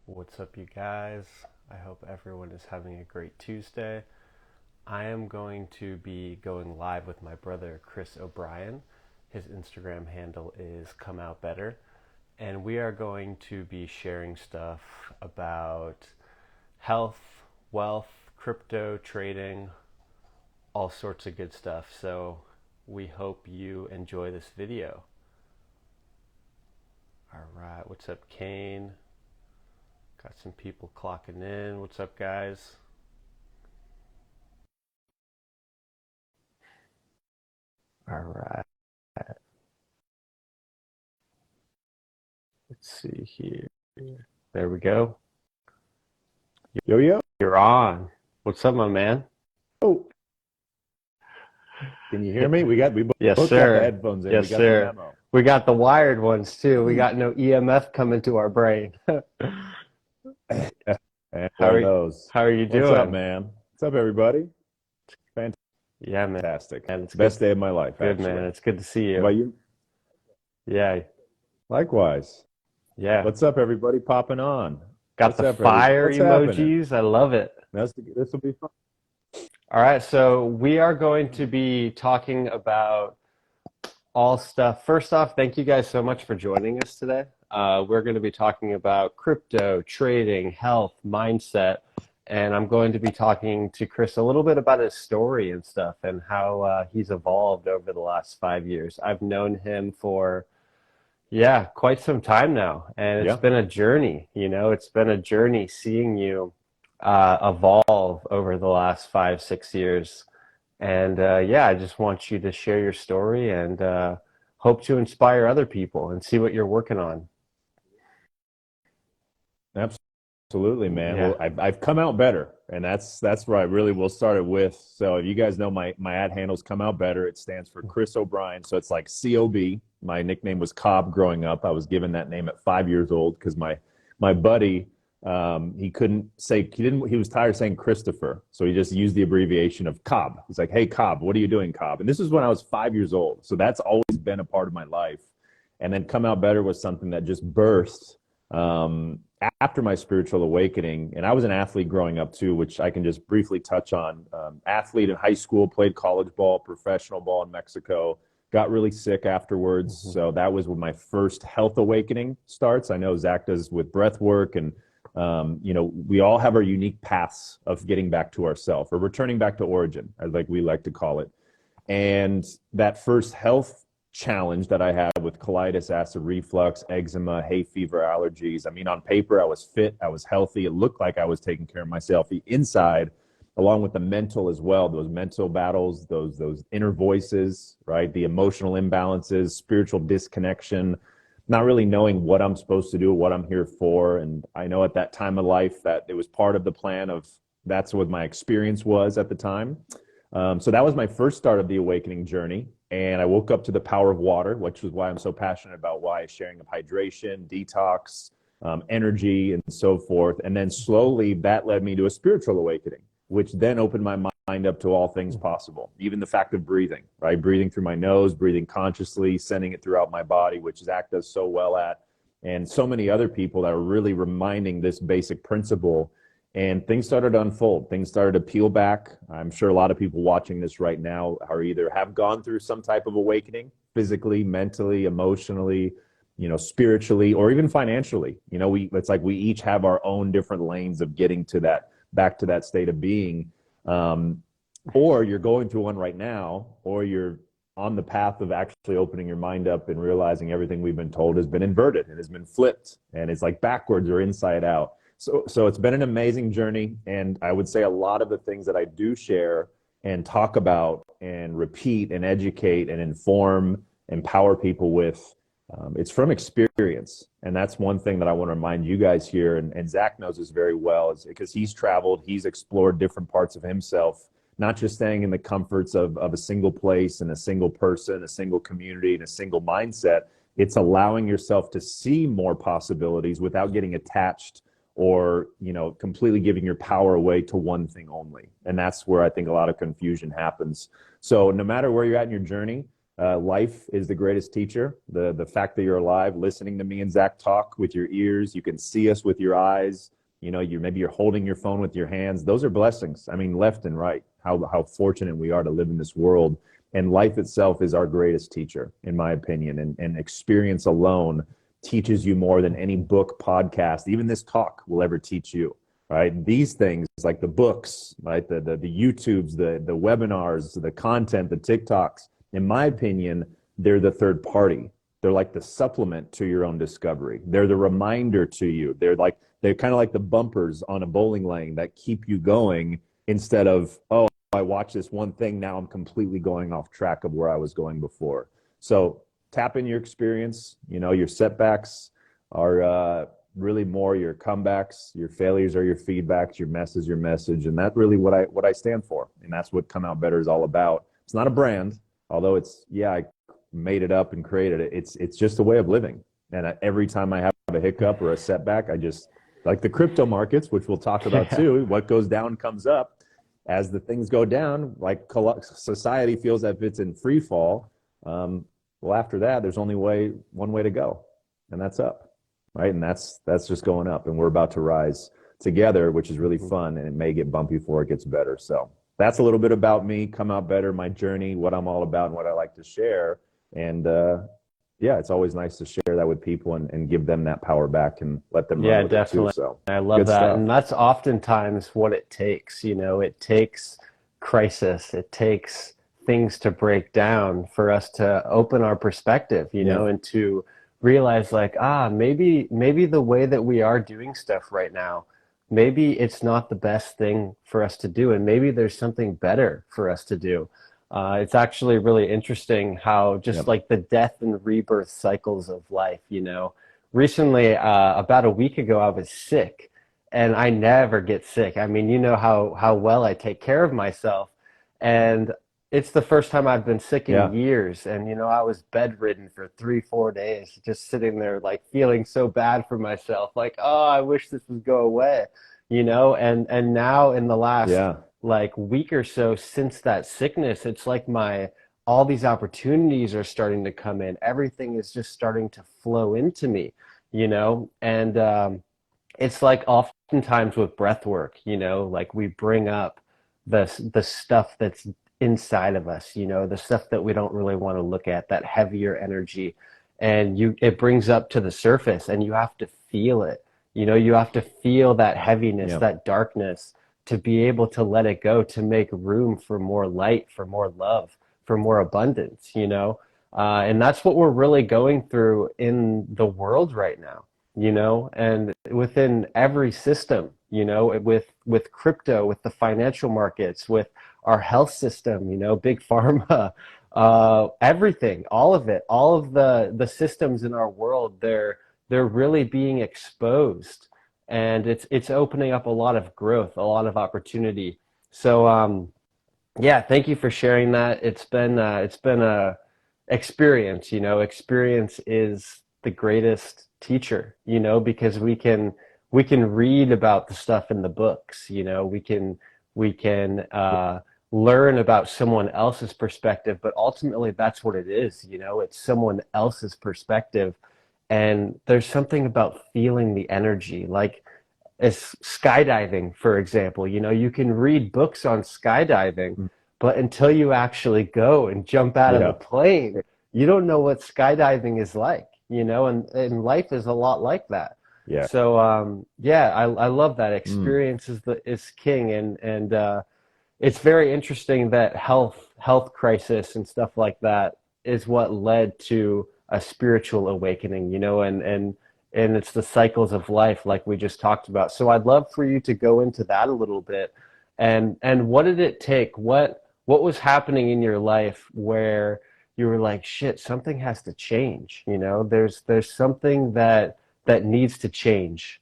What's up, you guys? I hope everyone is having a great Tuesday. I am going to be going live with my brother, Chris O'Brien. His Instagram handle is Come Out Better. And we are going to be sharing stuff about health, wealth, crypto, trading, all sorts of good stuff. So we hope you enjoy this video. All right, what's up, Kane? Got some people clocking in. What's up, guys? All right. Let's see here. There we go. Yo, yo. You're on. What's up, my man? Oh, can you hear me? We Yes, both got the sir. headphones in. We Yes, got the sir. memo. We got the wired ones too. We got no EMF coming to our brain. And How one are of you, those. how are you What's up, doing? man? What's up, everybody? Yeah, man. Fantastic. It's good. Best day of my life, Good, man. actually. It's good to see How you. about you? Yeah, Likewise. yeah. What's up, everybody? Popping on. Got What's the up, everybody? fire What's happening? emojis. I love it. This will be fun. All right, so we are going to be talking about all stuff. First off, thank you guys so much for joining us today. We're going to be talking about crypto, trading, health, mindset, and I'm going to be talking to Chris a little bit about his story and stuff and how he's evolved over the last 5 years. I've known him for, yeah, quite some time now, and it's Yeah, been a journey. It's been a journey seeing you evolve over the last 5, 6 years. And yeah, I just want you to share your story and hope to inspire other people and see what you're working on. absolutely, man. Yeah. Well, I've come out better, and that's where I really will start it with. So if you guys know my ad handles come out better. It stands for Chris O'Brien. So it's like COB. My nickname was Cobb growing up. I was given that name at 5 years old because my buddy he couldn't say he was tired of saying Christopher, so he just used the abbreviation of Cobb. He's like, "Hey, Cobb, what are you doing, Cobb?" And this is when I was 5 years old. So that's always been a part of my life. And then come out better was something that just burst after my spiritual awakening. And I was an athlete growing up too, which I can just briefly touch on. Athlete in high school, played college ball, professional ball in Mexico, got really sick afterwards. Mhm. So that was when my first health awakening starts. I know Zach does with breath work, and we all have our unique paths of getting back to ourself or returning back to origin, as like we like to call it. And that first health challenge that I had with colitis, acid reflux, eczema, hay fever, allergies. I mean, on paper, I was fit, I was healthy. It looked like I was taking care of myself. The inside, along with the mental as well, those mental battles, those inner voices, right? The emotional imbalances, spiritual disconnection, not really knowing what I'm supposed to do, what I'm here for. And I know at that time of life that it was part of the plan of that's what my experience was at the time. So that was my first start of the awakening journey. And I woke up to the power of water, which was why I'm so passionate about why sharing of hydration, detox, energy, and so forth. And then slowly that led me to a spiritual awakening, which then opened my mind up to all things possible, even the fact of breathing, right? Breathing through my nose, breathing consciously, sending it throughout my body, which Zach does so well at. And so many other people that are really reminding this basic principle, and things started to unfold. Things started to peel back. I'm sure a lot of people watching this right now are either have gone through some type of awakening physically, mentally, emotionally, spiritually, or even financially. It's like we each have our own different lanes of getting to that, back to that state of being. Um, or you're going through one right now, or you're on the path of actually opening your mind up and realizing everything we've been told has been inverted and has been flipped, and it's like backwards or inside out. So it's been an amazing journey, and I would say a lot of the things that I do share and talk about and repeat and educate and inform, empower people with, it's from experience. And that's one thing that I want to remind you guys here, and Zach knows this very well, is because he's traveled, he's explored different parts of himself, not just staying in the comforts of a single place and a single person, a single community, and a single mindset. It's allowing yourself to see more possibilities without getting attached or completely giving your power away to one thing only. And that's where I think a lot of confusion happens. So no matter where you're at in your journey, Life is the greatest teacher. The fact that you're alive, listening to me and Zach talk with your ears, you can see us with your eyes. You know, you're holding your phone with your hands. Those are blessings. I mean, left and right. How fortunate we are to live in this world. And life itself is our greatest teacher, in my opinion. And experience alone teaches you more than any book, podcast, even this talk will ever teach you. Right? These things like the books, right? The YouTubes, the webinars, the content, the TikToks, in my opinion, they're the third party. They're like the supplement to your own discovery. They're the reminder to you. They're kind of like the bumpers on a bowling lane that keep you going instead of, oh, I watched this one thing, now I'm completely going off track of where I was going before. So tap in your experience. You know, your setbacks are really more your comebacks. Your failures are your feedbacks. Your mess is your message, and that's really what I stand for. And that's what Come Out Better is all about. It's not a brand, although I made it up and created it. It's just a way of living. And every time I have a hiccup or a setback, I just, like the crypto markets, which we'll talk about too. What goes down comes up. As the things go down, like society feels that if it's in free fall, well, after that, there's only one way to go, and that's up, right? And that's just going up, and we're about to rise together, which is really fun, and it may get bumpy before it gets better. So that's a little bit about me, Come Out Better, my journey, what I'm all about, and what I like to share. And yeah, it's always nice to share that with people and give them that power back and let them run with definitely. it too. So I love good that. stuff. And that's oftentimes what it takes. You know, it takes crisis, it takes things to break down for us to open our perspective, you Yeah. know, and to realize like, maybe the way that we are doing stuff right now, maybe it's not the best thing for us to do. And maybe there's something better for us to do. It's actually really interesting how just Yep. like the death and rebirth cycles of life, you know. Recently, about a week ago, I was sick, and I never get sick. I mean, you know how well I take care of myself, and it's the first time I've been sick in Yeah. years. And you know, I was bedridden for 3, 4 days, just sitting there like feeling so bad for myself, like, oh, I wish this would go away, you know. And now in the last Yeah. like week or so since that sickness, it's like my all these opportunities are starting to come in. Everything is just starting to flow into me, you know. And it's like oftentimes with breath work, you know, like we bring up the stuff that's inside of us, you know, the stuff that we don't really want to look at, that heavier energy, and it brings up to the surface, and you have to feel it. You know, you have to feel that heaviness, Yeah. that darkness, to be able to let it go, to make room for more light, for more love, for more abundance, you know. And that's what we're really going through in the world right now, you know, and within every system, you know, with crypto, with the financial markets, with our health system, you know, big pharma, everything, all of it, all of the systems in our world, they're really being exposed, and it's opening up a lot of growth, a lot of opportunity. So yeah, thank you for sharing that. It's been a experience, you know. Experience is the greatest teacher, you know, because we can read about the stuff in the books, you know. We can learn about someone else's perspective, but ultimately that's what it is, you know. It's someone else's perspective, and there's something about feeling the energy, like as skydiving, for example. You know, you can read books on skydiving, Mm. but until you actually go and jump out of the Yeah. plane, you don't know what skydiving is like, you know. And life is a lot like that. Yeah. So yeah, I love that. Mm. Experience is king. And it's very interesting that health crisis and stuff like that is what led to a spiritual awakening, you know. And it's the cycles of life like we just talked about. So I'd love for you to go into that a little bit. And what did it take? What was happening in your life where you were like, shit, something has to change, you know? There's something that needs to change.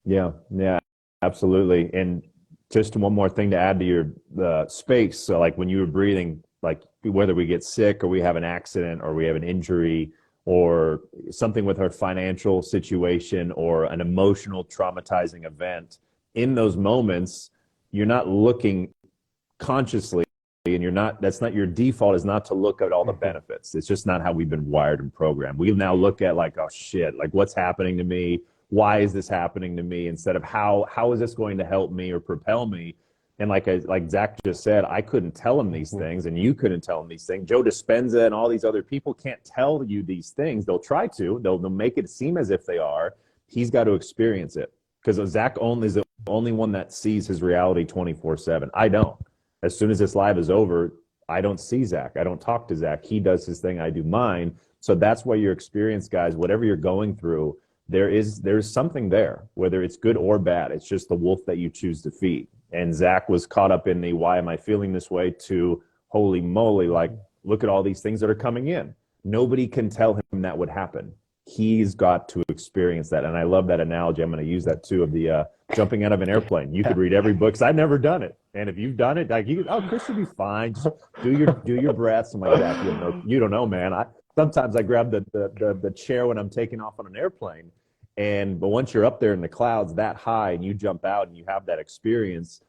Yeah. Yeah. Absolutely. And just one more thing to add to your space. So, like when you were breathing, like whether we get sick or we have an accident or we have an injury or something with our financial situation or an emotional traumatizing event, in those moments, you're not looking consciously and that's not your default, is not to look at all the benefits. It's just not how we've been wired and programmed. We now look at like, oh shit, like what's happening to me? Why is this happening to me? Instead of how is this going to help me or propel me? And like Zach just said, I couldn't tell him these things, and you couldn't tell him these things. Joe Dispenza and all these other people can't tell you these things. They'll try to. They'll make it seem as if they are. He's got to experience it, because Zach only is the only one that sees his reality 24/7. I don't. As soon as this live is over, I don't see Zach. I don't talk to Zach. He does his thing. I do mine. So that's why your experience, guys, whatever you're going through, there's something there, whether it's good or bad. It's just the wolf that you choose to feed. And Zach was caught up in the why am I feeling this way to holy moly, like look at all these things that are coming in. Nobody can tell him that would happen. He's got to experience that. And I love that analogy. I'm going to use that too, of the jumping out of an airplane. You could read every book, because I've never done it. And if you've done it, like Chris will be fine. Just do your breaths. I'm like, Zach, you don't know, man. Sometimes I grab the chair when I'm taking off on an airplane. But once you're up there in the clouds that high and you jump out and you have that experience,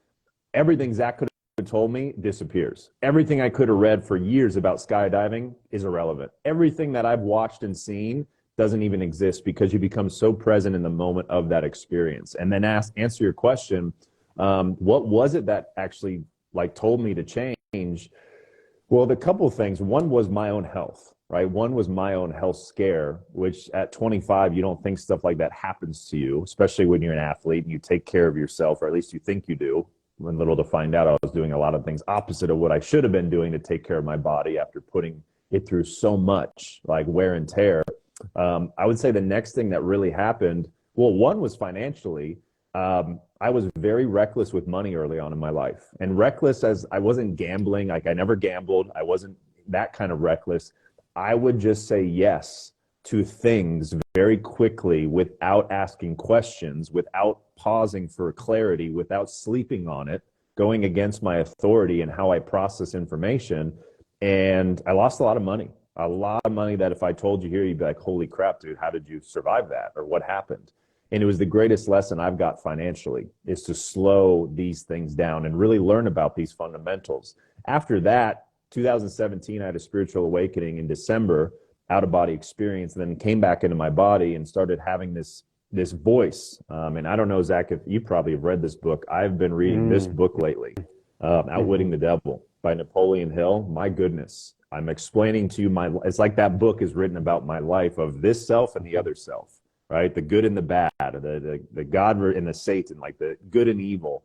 everything Zach could have told me disappears. Everything I could have read for years about skydiving is irrelevant. Everything that I've watched and seen doesn't even exist, because you become so present in the moment of that experience. And then answer your question, what was it that actually like told me to change? Well, the couple of things. One was my own health, right? One was my own health scare, which at 25, you don't think stuff like that happens to you, especially when you're an athlete and you take care of yourself, or at least you think you do. When little to find out I was doing a lot of things opposite of what I should have been doing to take care of my body after putting it through so much like wear and tear. I would say the next thing that really happened, well, one was financially. I was very reckless with money early on in my life, and reckless as I wasn't gambling. Like I never gambled. I wasn't that kind of reckless. I would just say yes to things very quickly without asking questions, without pausing for clarity, without sleeping on it, going against my authority and how I process information. And I lost a lot of money that if I told you here, you'd be like, holy crap, dude, how did you survive that? Or what happened? And it was the greatest lesson I've got financially, is to slow these things down and really learn about these fundamentals. After that, 2017, I had a spiritual awakening in December, out of body experience, and then came back into my body and started having this voice. And I don't know, Zach, if you probably have read this book. I've been reading this book lately, Outwitting the Devil by Napoleon Hill. My goodness. I'm explaining to you it's like that book is written about my life of this self and the other self, right? The good and the bad, the God and the Satan, like the good and evil.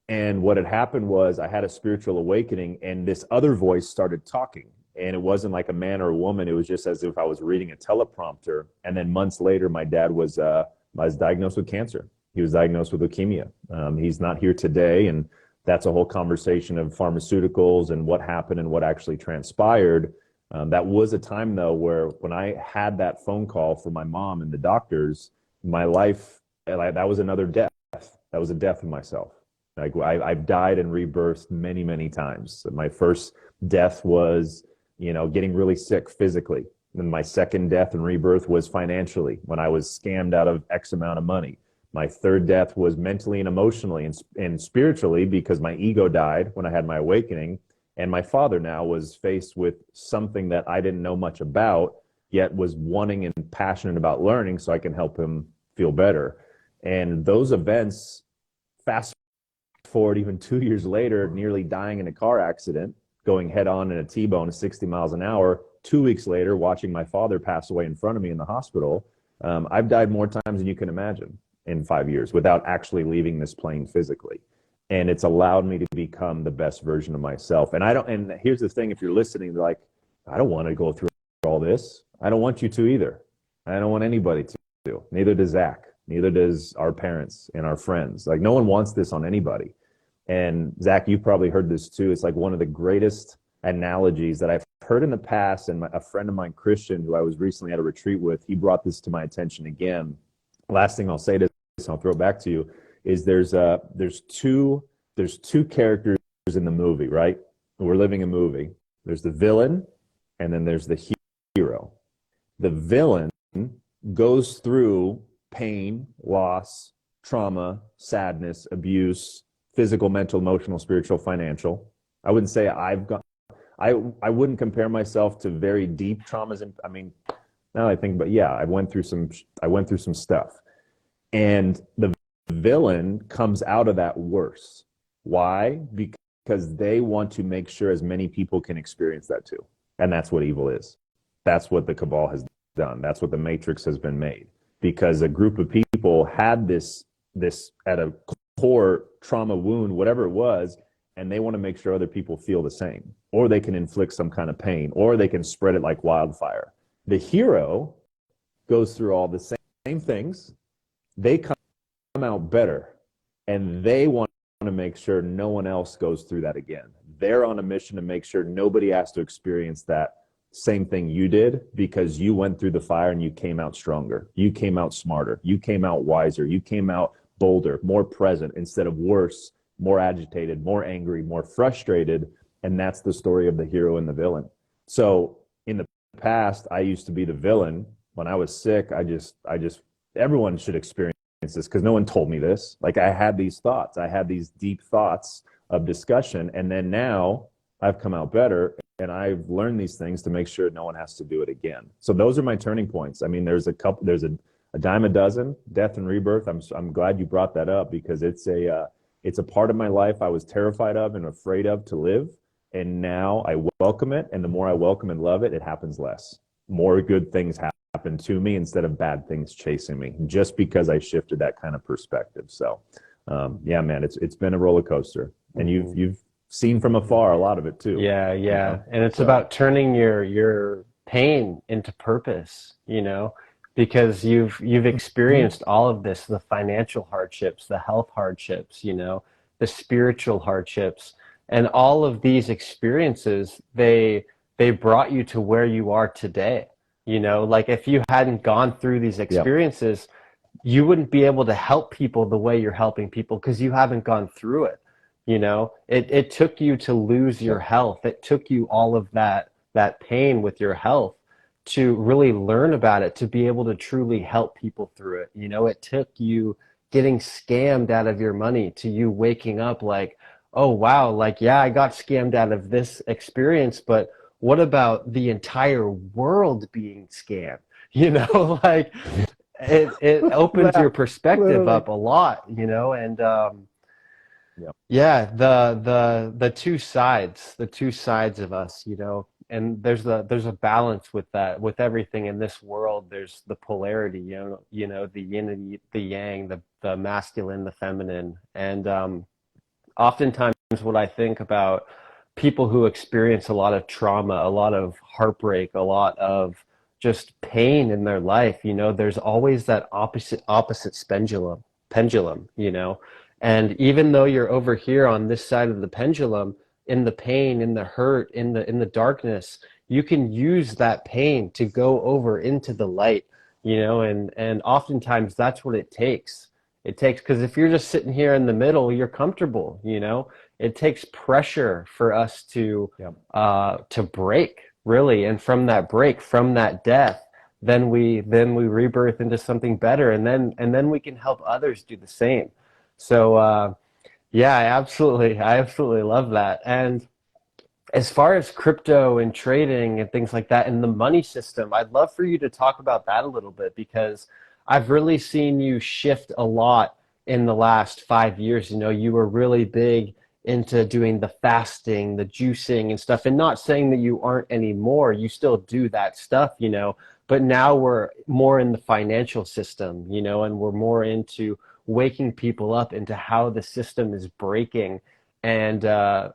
And what had happened was I had a spiritual awakening, and this other voice started talking. And it wasn't like a man or a woman. It was just as if I was reading a teleprompter. And then months later, my dad was diagnosed with cancer. He was diagnosed with leukemia. He's not here today. And that's a whole conversation of pharmaceuticals and what happened and what actually transpired. That was a time, though, where when I had that phone call from my mom and the doctors, my life, that was another death. That was a death of myself. Like I've died and rebirthed many, many times. My first death was, getting really sick physically. And my second death and rebirth was financially, when I was scammed out of X amount of money. My third death was mentally and emotionally and spiritually, because my ego died when I had my awakening. And my father now was faced with something that I didn't know much about, yet was wanting and passionate about learning so I can help him feel better. And those events, fast forward even 2 years later, nearly dying in a car accident, going head on in a T-bone at 60 miles an hour. 2 weeks later, watching my father pass away in front of me in the hospital. I've died more times than you can imagine in 5 years without actually leaving this plane physically. And it's allowed me to become the best version of myself. And here's the thing, if you're listening, like, I don't want to go through all this. I don't want you to either. I don't want anybody to. Neither does Zach. Neither does our parents and our friends. Like, no one wants this on anybody. And Zach, you've probably heard this too. It's like one of the greatest analogies that I've heard in the past. And a friend of mine, Christian, who I was recently at a retreat with, he brought this to my attention again. Last thing I'll say to this, and I'll throw it back to you, is there's two characters in the movie, right? We're living a movie. There's the villain, and then there's the hero. The villain goes through pain, loss, trauma, sadness, abuse, physical, mental, emotional, spiritual, financial. I wouldn't say I've got. I wouldn't compare myself to very deep traumas. And I mean, now I think, but yeah, I went through some. I went through some stuff, and the villain comes out of that worse. Why? Because they want to make sure as many people can experience that too, and that's what evil is. That's what the cabal has done. That's what the matrix has been made. Because a group of people had this at a core trauma wound, whatever it was, and they want to make sure other people feel the same, or they can inflict some kind of pain, or they can spread it like wildfire. The hero goes through all the same things. They come out better, and they want to make sure no one else goes through that again. They're on a mission to make sure nobody has to experience that same thing you did, because you went through the fire and you came out stronger. You came out smarter. You came out wiser. You came out bolder, more present instead of worse, more agitated, more angry, more frustrated. And that's the story of the hero and the villain. So in the past, I used to be the villain. When I was sick, everyone should experience this because no one told me this. Like, I had these thoughts. I had these deep thoughts of discussion. And then now I've come out better, and I've learned these things to make sure no one has to do it again. So those are my turning points. I mean, there's a dime a dozen, death and rebirth. I'm glad you brought that up, because it's a part of my life I was terrified of and afraid of to live. And now I welcome it. And the more I welcome and love it, it happens less. More good things happen to me instead of bad things chasing me, just because I shifted that kind of perspective. So, yeah, man, it's been a roller coaster, and you've seen from afar a lot of it too. Yeah, You yeah. know? And it's So, about turning your pain into purpose, because you've mhm. experienced all of this, the financial hardships, the health hardships, the spiritual hardships, and all of these experiences, they brought you to where you are today. Like, if you hadn't gone through these Yeah, experiences, you wouldn't be able to help people the way you're helping people because you haven't gone through it. It took you to lose yeah, your health. It took you all of that pain with your health to really learn about it, to be able to truly help people through it. It took you getting scammed out of your money to you waking up like, oh wow, like, yeah, I got scammed out of this experience, but what about the entire world being scammed? Like, it opens your perspective literally. up a lot, and Yeah, yeah, the two sides of us, and there's a balance with that, with everything in this world. There's the polarity, the yin and the yang, the masculine, the feminine, and oftentimes what I think about people who experience a lot of trauma, a lot of heartbreak, a lot of just pain in their life, there's always that opposite pendulum, and even though you're over here on this side of the pendulum, in the pain, in the hurt, in the darkness, you can use that pain to go over into the light, and oftentimes that's what it takes. It takes, because if you're just sitting here in the middle, you're comfortable. It takes pressure for us yeah. to break, really, and from that break, from that death, then we rebirth into something better, and then we can help others do the same. So yeah, I absolutely love that. And as far as crypto and trading and things like that and the money system, I'd love for you to talk about that a little bit, because I've really seen you shift a lot in the last 5 years. You were really big into doing the fasting, the juicing and stuff, and not saying that you aren't anymore. You still do that stuff, but now we're more in the financial system, and we're more into waking people up into how the system is breaking, and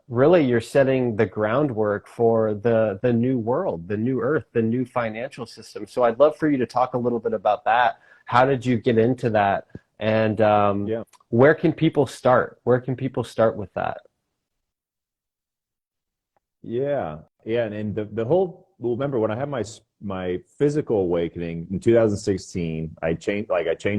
really you're setting the groundwork for the new world, the new earth, the new financial system. So I'd love for you to talk a little bit about that. How did you get into that, and Yeah. where can people start with that? Yeah, yeah, and the whole, well, remember when I had my physical awakening in 2016, I changed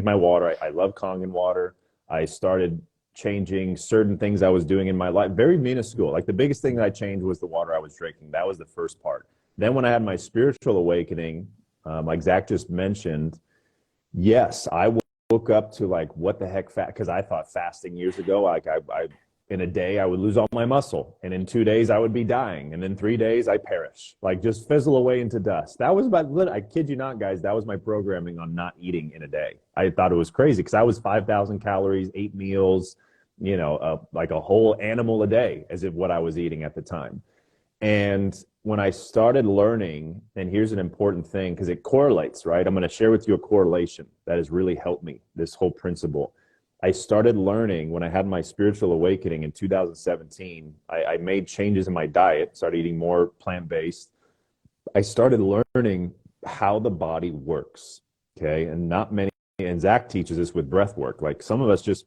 my water. I love Kangen water. I started changing certain things I was doing in my life, very minuscule. Like the biggest thing that I changed was the water I was drinking. That was the first part. Then when I had my spiritual awakening, like Zach just mentioned, yes, I woke up to like what the heck fat, because I thought fasting years ago, like I In a day, I would lose all my muscle. And in 2 days, I would be dying. And in 3 days, I perish. Like just fizzle away into dust. That was I kid you not, guys, that was my programming on not eating in a day. I thought it was crazy because I was 5,000 calories, 8 meals, like a whole animal a day as if what I was eating at the time. And when I started learning, and here's an important thing because it correlates, right? I'm going to share with you a correlation that has really helped me, this whole principle. I started learning when I had my spiritual awakening in 2017. I made changes in my diet, started eating more plant-based. I started learning how the body works, okay? And not many, and Zach teaches this with breath work. Like some of us just,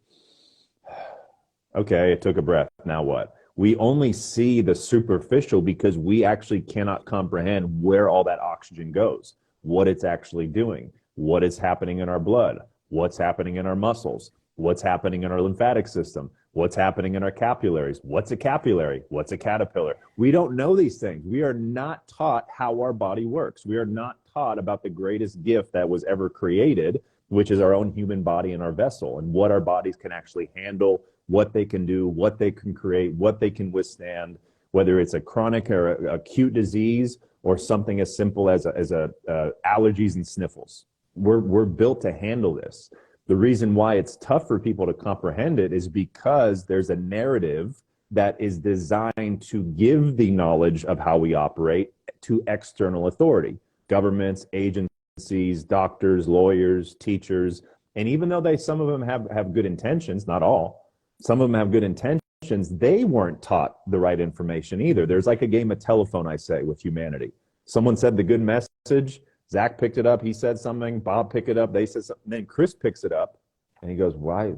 okay, I took a breath, now what? We only see the superficial because we actually cannot comprehend where all that oxygen goes, what it's actually doing, what is happening in our blood, what's happening in our muscles, what's happening in our lymphatic system, what's happening in our capillaries, what's a capillary, what's a caterpillar. We don't know these things. We are not taught how our body works. We are not taught about the greatest gift that was ever created, which is our own human body and our vessel, and what our bodies can actually handle, what they can do, what they can create, what they can withstand, whether it's a chronic or acute disease or something as simple as allergies and sniffles. We're built to handle this. The reason why it's tough for people to comprehend it is because there's a narrative that is designed to give the knowledge of how we operate to external authority, governments, agencies, doctors, lawyers, teachers. And even though some of them have good intentions, not all, some of them have good intentions, they weren't taught the right information either. There's like a game of telephone, I say, with humanity. Someone said the good message, Zach picked it up, he said something, Bob picked it up, they said something, then Chris picks it up, and he goes, why?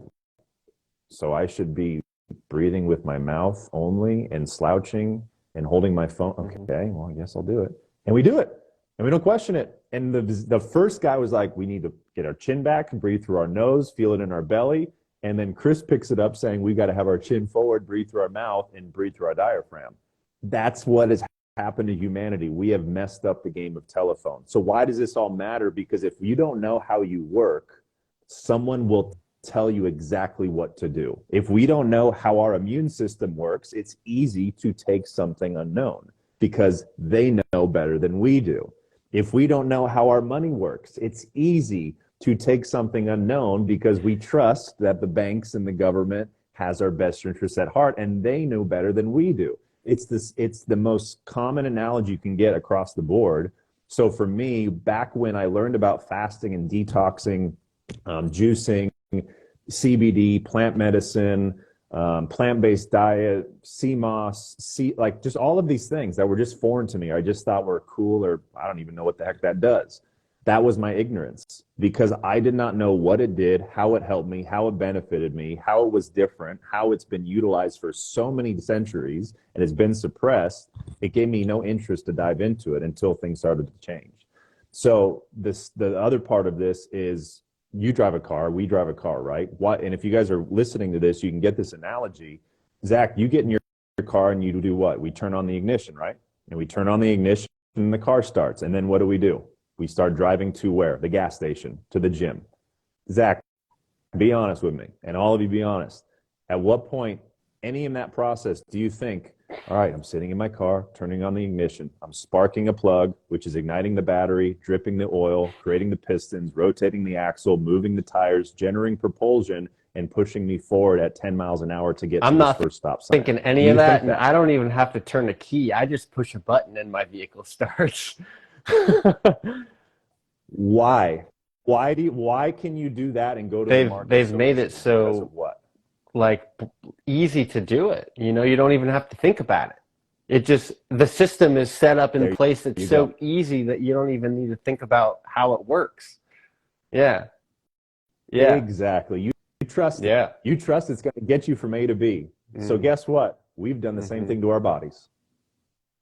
So I should be breathing with my mouth only and slouching and holding my phone? Okay, well, I guess I'll do it. And we do it, and we don't question it. And the first guy was like, we need to get our chin back and breathe through our nose, feel it in our belly. And then Chris picks it up saying, we got to have our chin forward, breathe through our mouth, and breathe through our diaphragm. That's what has happened to humanity. We have messed up the game of telephone. So why does this all matter? Because if you don't know how you work, someone will tell you exactly what to do. If we don't know how our immune system works, it's easy to take something unknown because they know better than we do. If we don't know how our money works, it's easy to take something unknown because we trust that the banks and the government has our best interests at heart and they know better than we do. It's the most common analogy you can get across the board. So for me, back when I learned about fasting and detoxing, juicing, CBD, plant medicine, plant-based diet, CMOS, like just all of these things that were just foreign to me. I just thought were cool, or I don't even know what the heck that does. That was my ignorance because I did not know what it did, how it helped me, how it benefited me, how it was different, how it's been utilized for so many centuries and has been suppressed. It gave me no interest to dive into it until things started to change. So the other part of this is you drive a car, we drive a car, right? And if you guys are listening to this, you can get this analogy. Zach, you get in your car and you do what? We turn on the ignition, right? And we turn on the ignition and the car starts. And then what do? We start driving to where? The gas station, to the gym. Zach, be honest with me, and all of you be honest. At what point, any in that process, do you think, all right, I'm sitting in my car, turning on the ignition, I'm sparking a plug, which is igniting the battery, dripping the oil, creating the pistons, rotating the axle, moving the tires, generating propulsion, and pushing me forward at 10 miles an hour to get to this first stop sign? Thinking any of that, and I don't even have to turn a key. I just push a button and my vehicle starts. Why? Why can you do that and go to the market? They've made it so what? Like easy to do it. You know, you don't even have to think about it. It just, the system is set up in place. It's so easy that you don't even need to think about how it works. Yeah. Yeah. Exactly. You trust it. Yeah. You trust it's going to get you from A to B. So guess what? We've done the same thing to our bodies.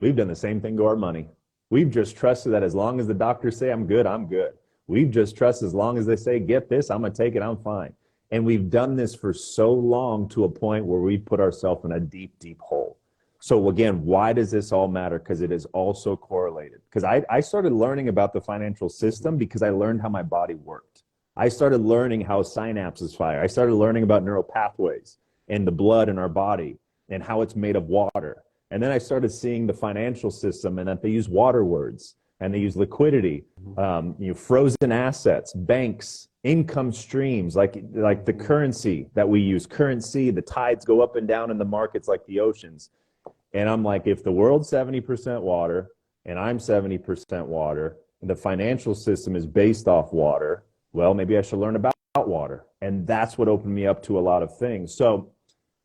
We've done the same thing to our money. We've just trusted that as long as the doctors say I'm good, I'm good. We've just trusted as long as they say, get this, I'm going to take it, I'm fine. And we've done this for so long to a point where we put ourselves in a deep, deep hole. So again, why does this all matter? Because it is also correlated. Because I started learning about the financial system because I learned how my body worked. I started learning how synapses fire. I started learning about neural pathways. and the blood in our body and how it's made of water. And then I started seeing the financial system and that they use water words and they use liquidity, frozen assets, banks, income streams, like the currency that we use, currency, the tides go up and down in the markets like the oceans. And I'm like, if the world's 70% water and I'm 70% water, the financial system is based off water, well, maybe I should learn about water. And that's what opened me up to a lot of things. So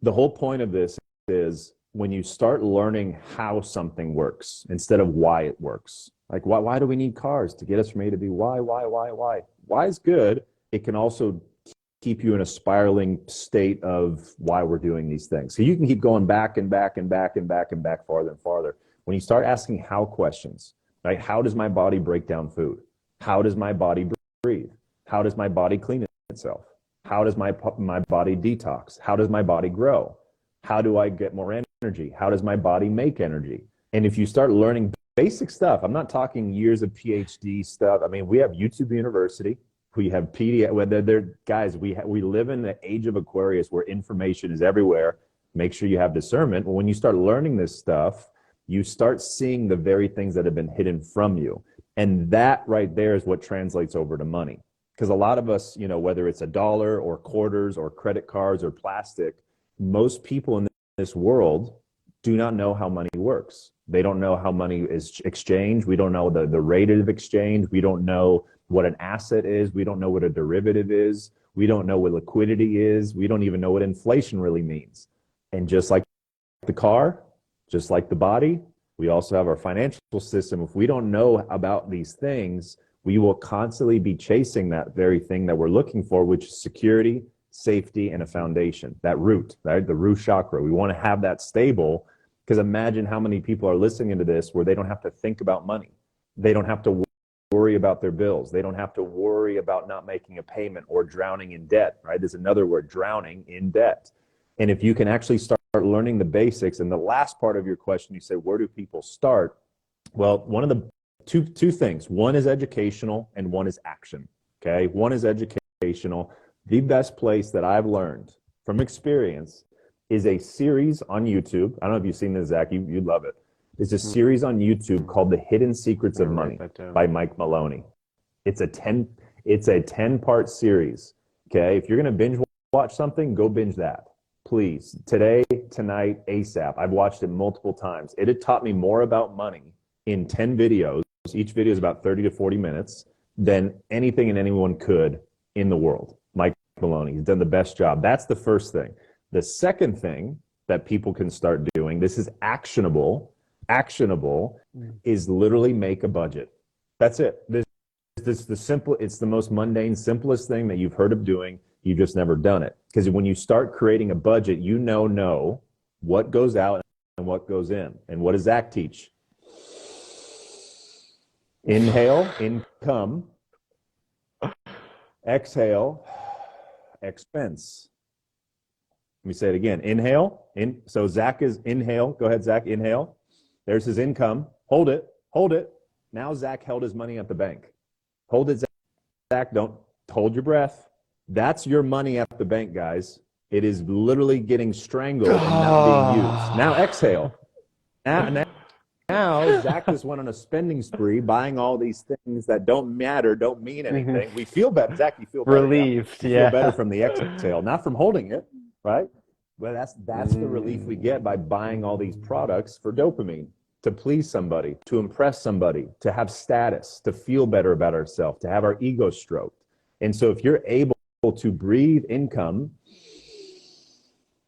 the whole point of this is when you start learning how something works instead of why it works. Like, why do we need cars to get us from A to B? Why? Why is good. It can also keep you in a spiraling state of why we're doing these things. So you can keep going back and back and back and back and back farther and farther. When you start asking how questions, right? How does my body break down food? How does my body breathe? How does my body clean itself? How does my body detox? How does my body grow? How do I get more energy? How does my body make energy? And if you start learning basic stuff, I'm not talking years of PhD stuff. I mean, we have YouTube University. We have PDF. Guys, we live in the age of Aquarius where information is everywhere. Make sure you have discernment. Well, when you start learning this stuff, you start seeing the very things that have been hidden from you. And that right there is what translates over to money. Because a lot of us, whether it's a dollar or quarters or credit cards or plastic, most people in this world do not know how money works. They don't know how money is exchanged. We don't know the rate of exchange. We don't know what an asset is. We don't know what a derivative is. We don't know what liquidity is. We don't even know what inflation really means. And just like the car, just like the body, we also have our financial system. If we don't know about these things, we will constantly be chasing that very thing that we're looking for, which is security, safety, and a foundation, that root, right? The root chakra. We want to have that stable, because imagine how many people are listening to this where they don't have to think about money. They don't have to worry about their bills. They don't have to worry about not making a payment or drowning in debt, right? There's another word, drowning in debt. And if you can actually start learning the basics, and the last part of your question, you said, where do people start? Well, one of the two things. One is educational and one is action. Okay. One is educational. The best place that I've learned from experience is a series on YouTube. I don't know if you've seen this, Zach. You'd love it. It's a series on YouTube called The Hidden Secrets of Money by Mike Maloney. It's a 10-part series. Okay. If you're going to binge watch something, go binge that. Please. Today, tonight, ASAP. I've watched it multiple times. It had taught me more about money in 10 videos. Each video is about 30 to 40 minutes than anything and anyone could in the world. Mike Maloney, he's done the best job. That's the first thing. The second thing that people can start doing, this is actionable, is literally make a budget. That's it. This is it's the most mundane, simplest thing that you've heard of doing. You've just never done it. Because when you start creating a budget, you know what goes out and what goes in. And what does Zach teach? Inhale, income. Exhale, expense. Let me say it again. Inhale. So Zach is inhale. Go ahead, Zach. Inhale. There's his income. Hold it. Now Zach held his money at the bank. Hold it, Zach. Don't hold your breath. That's your money at the bank, guys. It is literally getting strangled and not being used. Now exhale. Now Zach just went on a spending spree, buying all these things that don't matter, don't mean anything. We feel better. Zach, you feel better. Relieved. You feel better from the exhale, not from holding it, right? But that's the relief we get by buying all these products for dopamine, to please somebody, to impress somebody, to have status, to feel better about ourselves, to have our ego stroked. And so if you're able to breathe income,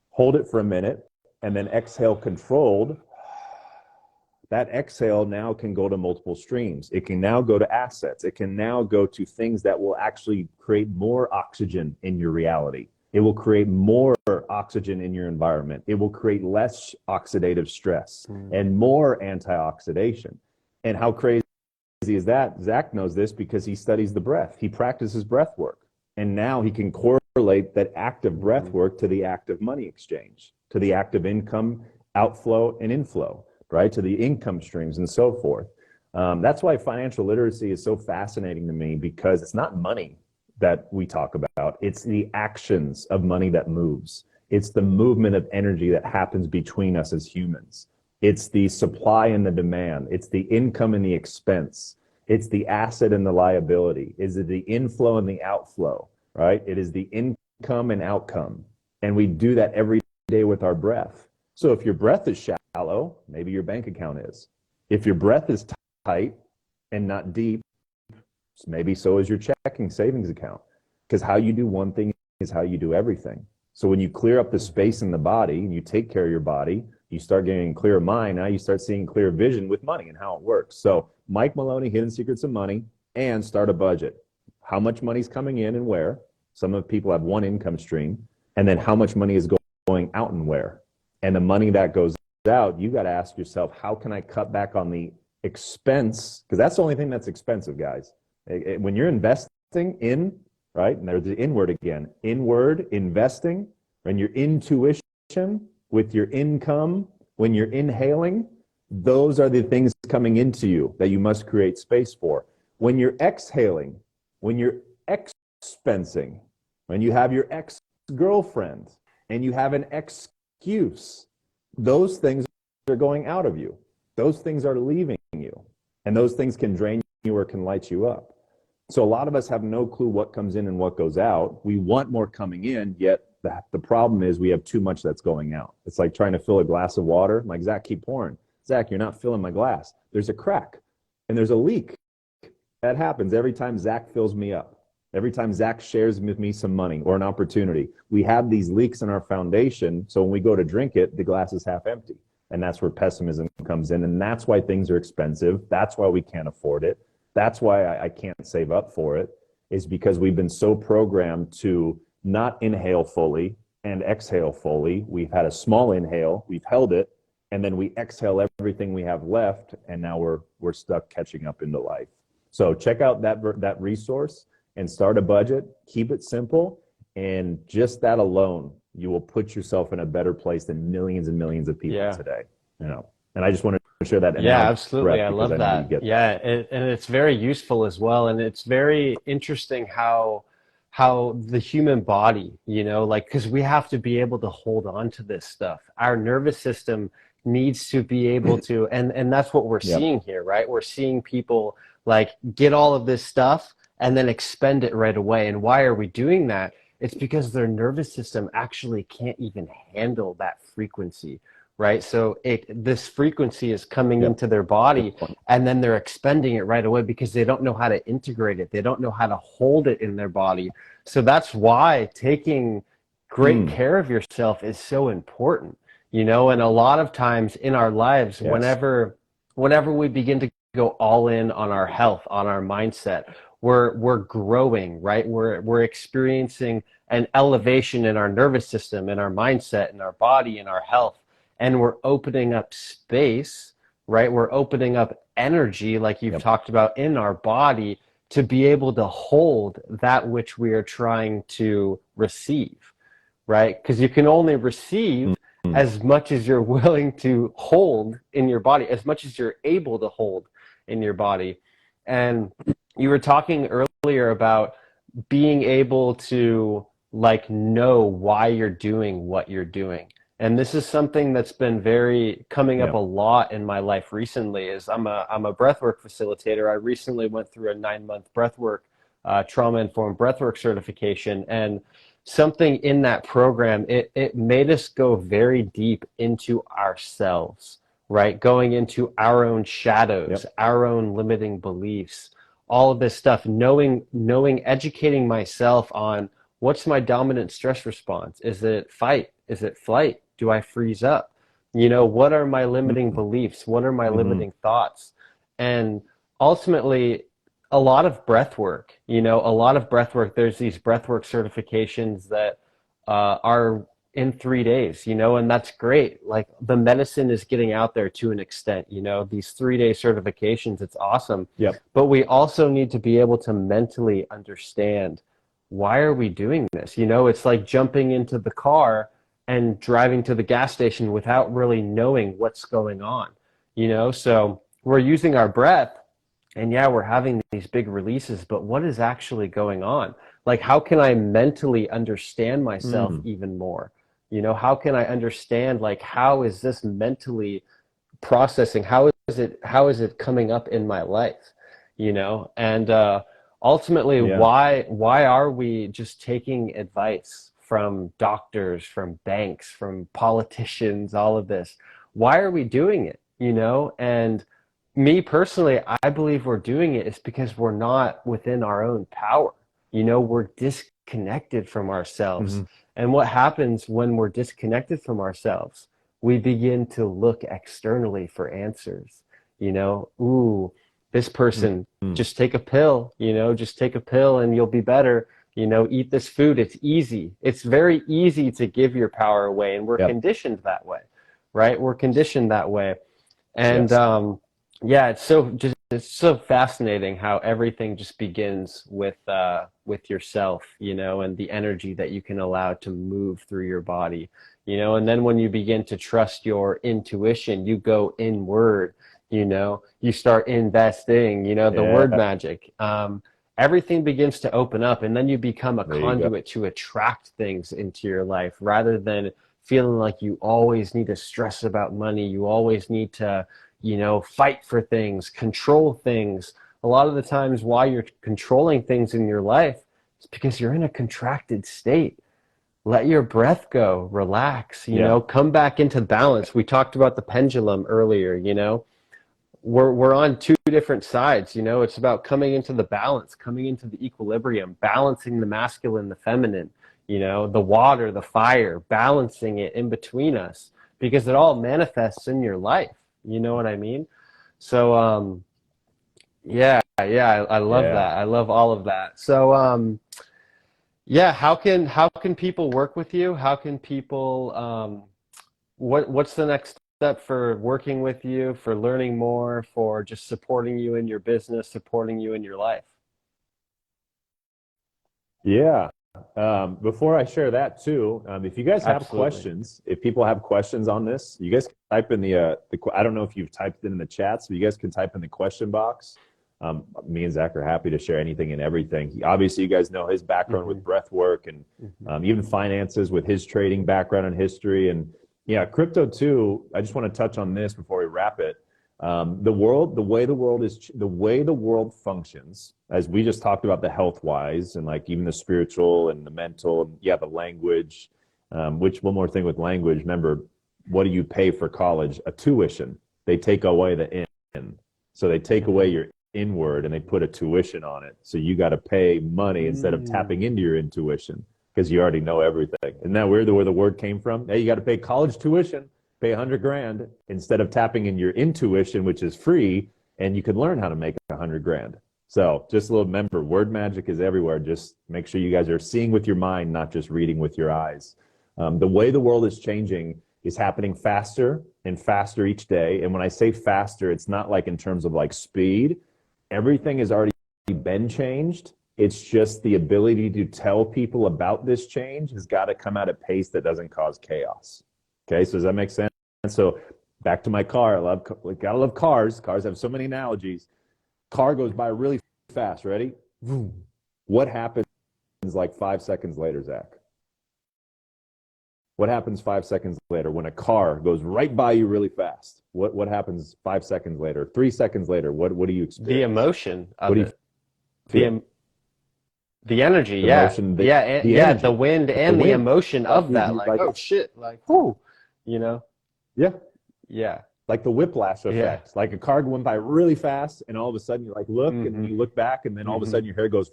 hold it for a minute, and then exhale controlled, that exhale now can go to multiple streams. It can now go to assets. It can now go to things that will actually create more oxygen in your reality. It will create more oxygen in your environment. It will create less oxidative stress and more antioxidation. And how crazy is that? Zach knows this because he studies the breath. He practices breath work. And now he can correlate that active breath work to the active money exchange, to the active income outflow and inflow, right? To the income streams and so forth. That's why financial literacy is so fascinating to me, because it's not money that we talk about. It's the actions of money that moves. It's the movement of energy that happens between us as humans. It's the supply and the demand. It's the income and the expense. It's the asset and the liability. Is it the inflow and the outflow, right? It is the income and outcome. And we do that every day with our breath. So if your breath is shallow, maybe your bank account is. If your breath is tight and not deep, maybe so is your checking savings account. Because how you do one thing is how you do everything. So when you clear up the space in the body and you take care of your body, you start getting clear mind. Now you start seeing clear vision with money and how it works. So Mike Maloney, Hidden Secrets of Money, and start a budget. How much money's coming in and where? Some of people have one income stream. And then how much money is going out and where? And the money that goes out, you got to ask yourself, how can I cut back on the expense? Because that's the only thing that's expensive, guys. When you're investing in, right? And there's the inward again, inward investing, and your intuition with your income, when you're inhaling, those are the things coming into you that you must create space for. When you're exhaling, when you're expensing, when you have your ex-girlfriend and you have an excuse, those things are going out of you. Those things are leaving you. And those things can drain you or can light you up. So a lot of us have no clue what comes in and what goes out. We want more coming in, yet the problem is we have too much that's going out. It's like trying to fill a glass of water. I'm like, Zach, keep pouring. Zach, you're not filling my glass. There's a crack and there's a leak. That happens every time Zach fills me up. Every time Zach shares with me some money or an opportunity. We have these leaks in our foundation. So when we go to drink it, the glass is half empty. And that's where pessimism comes in. And that's why things are expensive. That's why we can't afford it. That's why I can't save up for it, is because we've been so programmed to not inhale fully and exhale fully. We've had a small inhale, we've held it, and then we exhale everything we have left, and now we're stuck catching up into life. So check out that resource and start a budget. Keep it simple, and just that alone, you will put yourself in a better place than millions and millions of people today. You know, and I just wanted to share that. Yeah, absolutely. I love that. Yeah, and it's very useful as well, and it's very interesting how the human body, you know, like, because we have to be able to hold on to this stuff. Our nervous system needs to be able to, and that's what we're seeing here, right? We're seeing people like get all of this stuff and then expend it right away. And why are we doing that? It's because their nervous system actually can't even handle that frequency, right? So this frequency is coming into their body, and then they're expending it right away because they don't know how to integrate it. They don't know how to hold it in their body. So that's why taking great care of yourself is so important, you know. And a lot of times in our lives, whenever we begin to go all in on our health, on our mindset, we're growing, right? We're experiencing an elevation in our nervous system, in our mindset, in our body, in our health. And we're opening up space, right? We're opening up energy, like you've talked about, in our body to be able to hold that which we are trying to receive, right? Because you can only receive as much as you're willing to hold in your body, as much as you're able to hold in your body. And you were talking earlier about being able to like know why you're doing what you're doing. And this is something that's been coming up a lot in my life recently. Is I'm a breathwork facilitator. I recently went through a 9-month breathwork, trauma-informed breathwork certification, and something in that program, it made us go very deep into ourselves, right? Going into our own shadows, our own limiting beliefs, all of this stuff, knowing, educating myself on what's my dominant stress response. Is it fight? Is it flight? Do I freeze up? You know, what are my limiting beliefs? What are my limiting thoughts? And ultimately, a lot of breath work, there's these breath work certifications that are in 3 days, you know, and that's great. Like the medicine is getting out there to an extent, you know, these 3-day certifications, it's awesome. But we also need to be able to mentally understand, why are we doing this? You know, it's like jumping into the car and driving to the gas station without really knowing what's going on, you know? So we're using our breath, and we're having these big releases, but what is actually going on? Like, how can I mentally understand myself even more? How can I understand, like, how is this mentally processing? How is it coming up in my life? And ultimately, Yeah. why are we just taking advice from doctors, from banks, from politicians, all of this? Why are we doing it? And me personally, I believe we're doing it is because we're not within our own power. We're disconnected from ourselves. Hmm. And what happens when we're disconnected from ourselves? We begin to look externally for answers. Ooh, this person, Hmm. just take a pill, just take a pill and you'll be better. Eat this food. It's easy. It's very easy to give your power away. And we're Yep. conditioned that way, right? We're conditioned that way. And Yes. yeah, it's so fascinating how everything just begins with yourself, and the energy that you can allow to move through your body, and then when you begin to trust your intuition, you go inward, you start investing, the word Yeah. magic. Everything begins to open up, and then you become a There you go. conduit to attract things into your life rather than feeling like you always need to stress about money. You always need to, fight for things, control things. A lot of the times why you're controlling things in your life is because you're in a contracted state. Let your breath go, relax, Yeah. come back into balance. We talked about the pendulum earlier, we're on two different sides. It's about coming into the balance, coming into the equilibrium, balancing the masculine, the feminine, the water, the fire, balancing it in between us, because it all manifests in your life. You know what I mean? So yeah, I love Yeah. that. I love all of that. So yeah, how can people work with you? How can people what's the next step for working with you, for learning more, for just supporting you in your business, supporting you in your life? Yeah. Before I share that too, if you guys have Absolutely. questions, if people have questions on this, you guys can type in I don't know if you've typed it in the chat, so you guys can type in the question box. Me and Zach are happy to share anything and everything. Obviously, you guys know his background Hmm. with breath work and Hmm. even finances with his trading background and history. And yeah, crypto too. I just want to touch on this before we wrap it. The way the world functions, as we just talked about the health wise and like even the spiritual and the mental, and yeah, the language. Which one more thing with language? Remember, what do you pay for college? A tuition. They take away the in, so they take away Hmm. your inward and they put a tuition on it. So you got to pay money instead of tapping into your intuition because you already know everything. Isn't that weird? Where the word came from? Hey, you got to pay college tuition, pay 100 grand instead of tapping in your intuition, which is free, and you can learn how to make 100 grand. So just a little remember, word magic is everywhere. Just make sure you guys are seeing with your mind, not just reading with your eyes. The way the world is changing is happening faster and faster each day. And when I say faster, it's not like in terms of like speed. Everything has already been changed. It's just the ability to tell people about this change has got to come at a pace that doesn't cause chaos. Okay, so does that make sense? So back to my car. Gotta love cars. Cars have so many analogies. Car goes by really fast. Ready? What happens like 5 seconds later, Zach? What happens 5 seconds later when a car goes right by you really fast? What happens 5 seconds later? 3 seconds later? What do you The experience? emotion What of do you it, the feel? the energy, The yeah, motion, yeah, and, the yeah, the energy, wind the and the wind. emotion Right? of that, like, Like oh shit, like, whoo, you know, yeah, yeah, like the whiplash yeah, effect. Like a car going by really fast, and all of a sudden you like look, and then mm-hmm, you look back, and then all of a mm-hmm, sudden your hair goes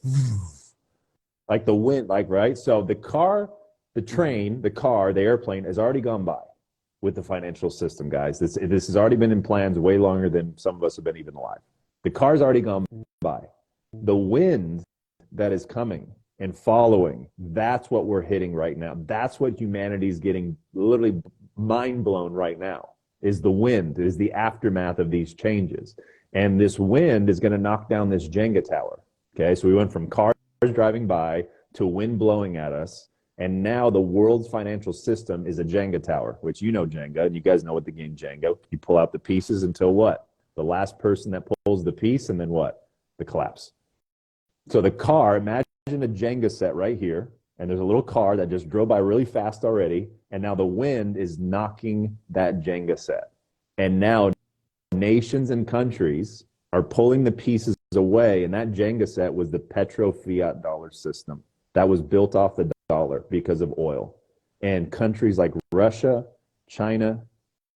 like the wind, like right. So the car, the mm-hmm, train, the car, the airplane has already gone by with the financial system, guys. This has already been in plans way longer than some of us have been even alive. The car's already gone by. The wind that is coming and following, that's what we're hitting right now. That's what humanity's getting literally mind blown right now is the wind, is the aftermath of these changes. And this wind is going to knock down this Jenga tower. Okay, so we went from cars driving by to wind blowing at us. And now the world's financial system is a Jenga tower, which you know Jenga, and you guys know what the game Jenga. You pull out the pieces until what? The last person that pulls the piece, and then what? The collapse. So the car, imagine a Jenga set right here, and there's a little car that just drove by really fast already, and now the wind is knocking that Jenga set. And now nations and countries are pulling the pieces away, and that Jenga set was the petro fiat dollar system that was built off the dollar because of oil. And countries like Russia, China,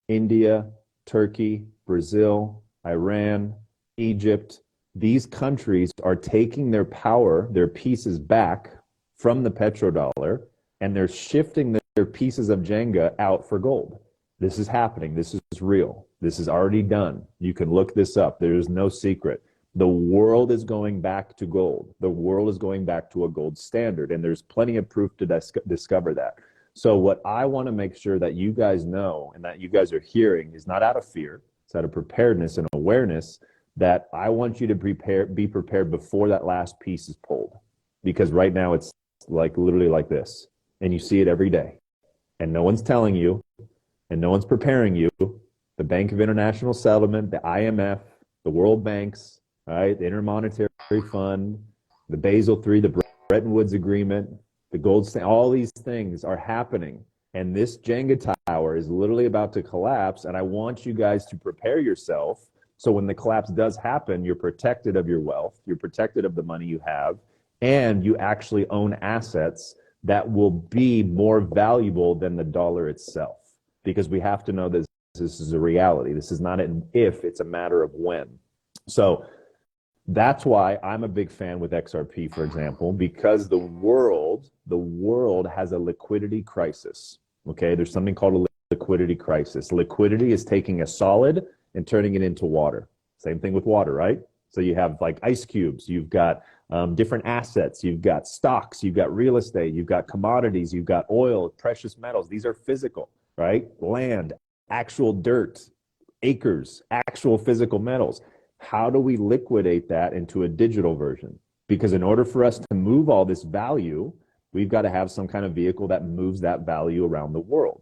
India, Turkey, Brazil, Iran, Egypt, these countries are taking their power, their pieces back from the petrodollar, and they're shifting their pieces of Jenga out for gold. This is happening. This is real. This is already done. You can look this up. There is no secret. The world is going back to gold. The world is going back to a gold standard, and there's plenty of proof to discover that. So what I want to make sure that you guys know and that you guys are hearing is not out of fear. It's out of preparedness and awareness that I want you to be prepared before that last piece is pulled. Because right now it's like literally like this. And you see it every day. And no one's telling you, and no one's preparing you. The Bank of International Settlement, the IMF, the World Banks, right, the Intermonetary Fund, the Basel III, the Bretton Woods Agreement, the gold standard, all these things are happening. And this Jenga tower is literally about to collapse. And I want you guys to prepare yourself so when the collapse does happen, you're protected of your wealth, you're protected of the money you have, and you actually own assets that will be more valuable than the dollar itself. Because we have to know that this is a reality. This is not an if, it's a matter of when. So that's why I'm a big fan with XRP, for example, because the world has a liquidity crisis. Okay, there's something called a liquidity crisis. Liquidity is taking a solid and turning it into water. Same thing with water, right? So you have like ice cubes, you've got different assets, you've got stocks, you've got real estate, you've got commodities, you've got oil, precious metals. These are physical, right? Land, actual dirt, acres, actual physical metals. How do we liquidate that into a digital version? Because in order for us to move all this value, we've got to have some kind of vehicle that moves that value around the world.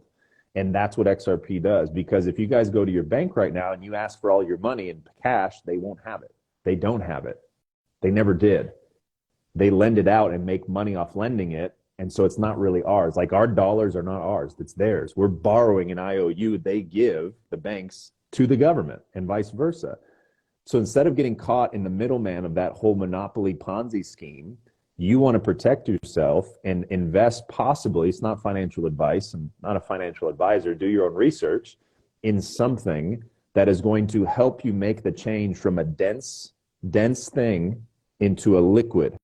And that's what XRP does. Because if you guys go to your bank right now and you ask for all your money in cash, they won't have it. They don't have it. They never did. They lend it out and make money off lending it. And so it's not really ours. Like our dollars are not ours. It's theirs. We're borrowing an IOU they give, the banks, to the government and vice versa. So instead of getting caught in the middleman of that whole monopoly Ponzi scheme, you want to protect yourself and invest possibly, it's not financial advice, I'm not a financial advisor, do your own research in something that is going to help you make the change from a dense thing into a liquid,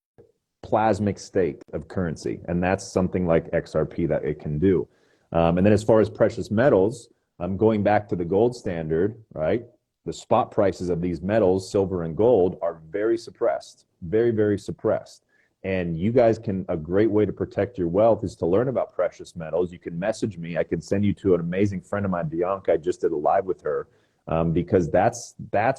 plasmic state of currency. And that's something like XRP that it can do. And then as far as precious metals, I'm going back to the gold standard, right? The spot prices of these metals, silver and gold, are very suppressed, very, very suppressed. And you guys can, a great way to protect your wealth is to learn about precious metals. You can message me. I can send you to an amazing friend of mine, Bianca. I just did a live with her because that's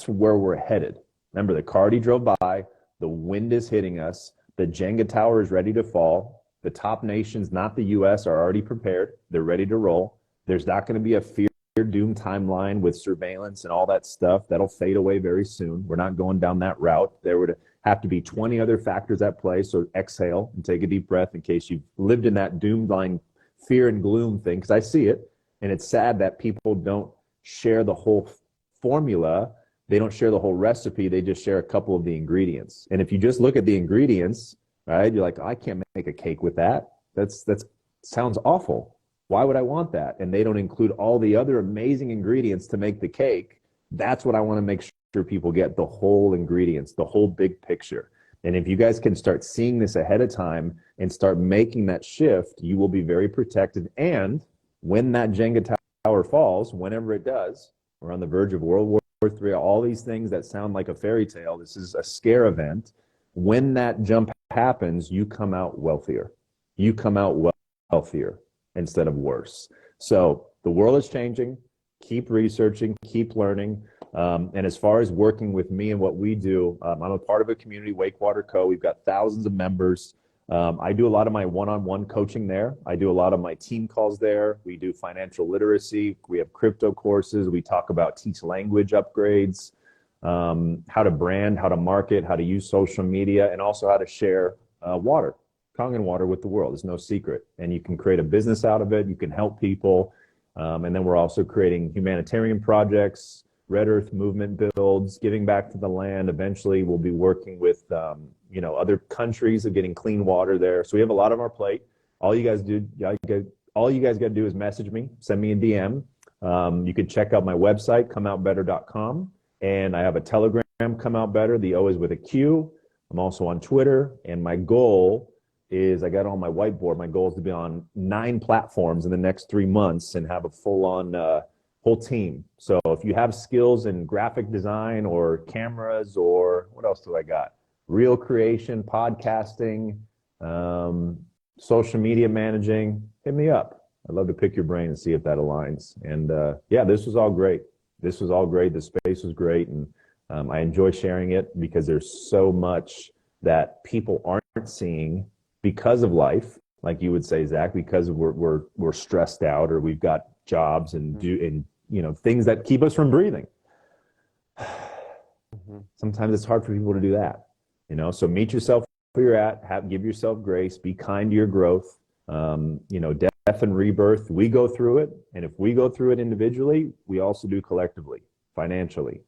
where we're headed. Remember, the car already drove by. The wind is hitting us. The Jenga tower is ready to fall. The top nations, not the U.S., are already prepared. They're ready to roll. There's not going to be a fear doom timeline with surveillance and all that stuff. That'll fade away very soon. We're not going down that route. There would have to be 20 other factors at play. So exhale and take a deep breath in case you've lived in that doom-line fear and gloom thing, because I see it. And it's sad that people don't share the whole formula. They don't share the whole recipe. They just share a couple of the ingredients. And if you just look at the ingredients, right, you're like, oh, I can't make a cake with that. That's sounds awful. Why would I want that? And they don't include all the other amazing ingredients to make the cake. That's what I want to make sure people get, the whole ingredients, the whole big picture. And if you guys can start seeing this ahead of time and start making that shift, you will be very protected. And when that Jenga tower falls, whenever it does, we're on the verge of World War III, all these things that sound like a fairy tale. This is a scare event. When that jump happens, you come out wealthier. You come out wealthier instead of worse. So the world is changing. Keep researching, keep learning. And as far as working with me and what we do, I'm a part of a community, Wakewater Co. We've got thousands of members. I do a lot of my one-on-one coaching there. I do a lot of my team calls there. We do financial literacy. We have crypto courses. We talk about teach language upgrades, how to brand, how to market, how to use social media, and also how to share water. Kangen water with the world. It's no secret. And you can create a business out of it. You can help people. And then we're also creating humanitarian projects, Red Earth movement builds, giving back to the land. Eventually, we'll be working with other countries of getting clean water there. So we have a lot on our plate. All you guys got to do is message me, send me a DM. You can check out my website, comeoutbetter.com. And I have a Telegram, Come Out Better. The O is with a Q. I'm also on Twitter. And my goal is, I got on my whiteboard, my goal is to be on 9 platforms in the next 3 months and have a full-on whole team. So if you have skills in graphic design or cameras, or what else do I got? Reel creation, podcasting, social media managing, hit me up. I'd love to pick your brain and see if that aligns. And this was all great. This was all great. The space was great. And I enjoy sharing it because there's so much that people aren't seeing because of life, like you would say, Zach, because we're stressed out, or we've got jobs and things that keep us from breathing. Sometimes it's hard for people to do that, so meet yourself where you're at, give yourself grace, be kind to your growth. Death and rebirth, we go through it. And if we go through it individually, we also do collectively, financially,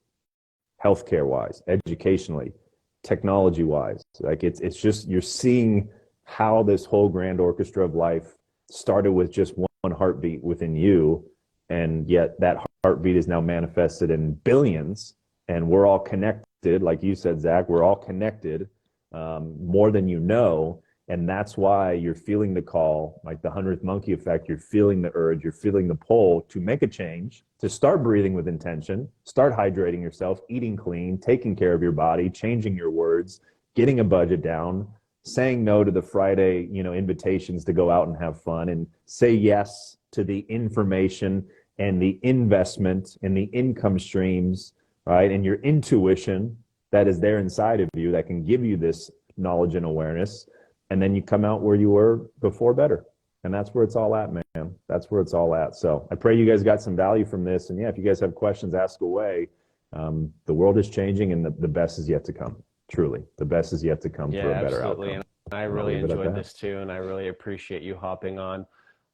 healthcare wise, educationally, technology wise. Like it's just, you're seeing how this whole grand orchestra of life started with just one heartbeat within you. And yet that heartbeat is now manifested in billions, and we're all connected. Like you said, Zach, we're all connected, more than you know. And that's why you're feeling the call, like the 100th monkey effect. You're feeling the urge, you're feeling the pull to make a change, to start breathing with intention, start hydrating yourself, eating clean, taking care of your body, changing your words, getting a budget down, saying no to the Friday, invitations to go out and have fun, and say yes to the information and the investment and the income streams, right? And your intuition that is there inside of you that can give you this knowledge and awareness. And then you come out where you were before better. And that's where it's all at, man. That's where it's all at. So I pray you guys got some value from this. And if you guys have questions, ask away. The world is changing, and the best is yet to come. Truly, the best is yet to come for a better absolutely. outcome. And I really enjoyed this too, and I really appreciate you hopping on.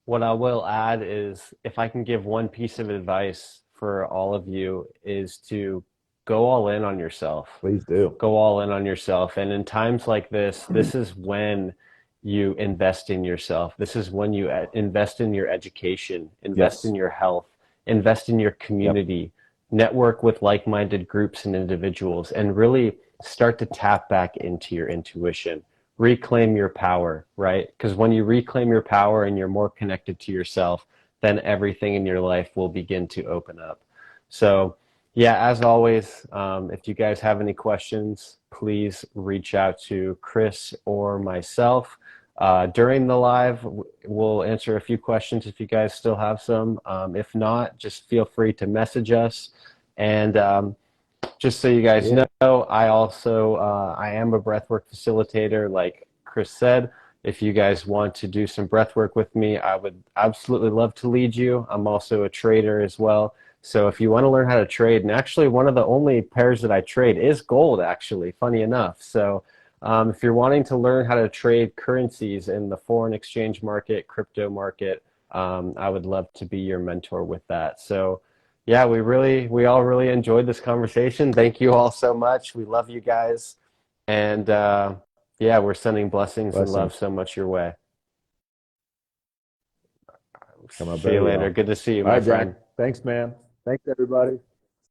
What I will add is, if I can give one piece of advice for all of you, is to go all in on yourself. Please do. Go all in on yourself. And in times like this is when you invest in yourself. This is when you invest in your education, invest in your health, invest in your community, network with like-minded groups and individuals, and really start to tap back into your intuition. Reclaim your power, right? Because when you reclaim your power and you're more connected to yourself, then everything in your life will begin to open up. So as always, if you guys have any questions, please reach out to Chris or myself. During the live, we'll answer a few questions if you guys still have some. If not, just feel free to message us. And just so you guys know, I also I am a breathwork facilitator, like Chris said. If you guys want to do some breathwork with me, I would absolutely love to lead you. I'm also a trader as well. So if you want to learn how to trade, and actually one of the only pairs that I trade is gold, actually, funny enough. So if you're wanting to learn how to trade currencies in the foreign exchange market, crypto market, I would love to be your mentor with that. So we all really enjoyed this conversation. Thank you all so much. We love you guys. And we're sending blessings and love so much your way. See you later. Good to see you, my friend. Jack. Thanks, man. Thanks, everybody.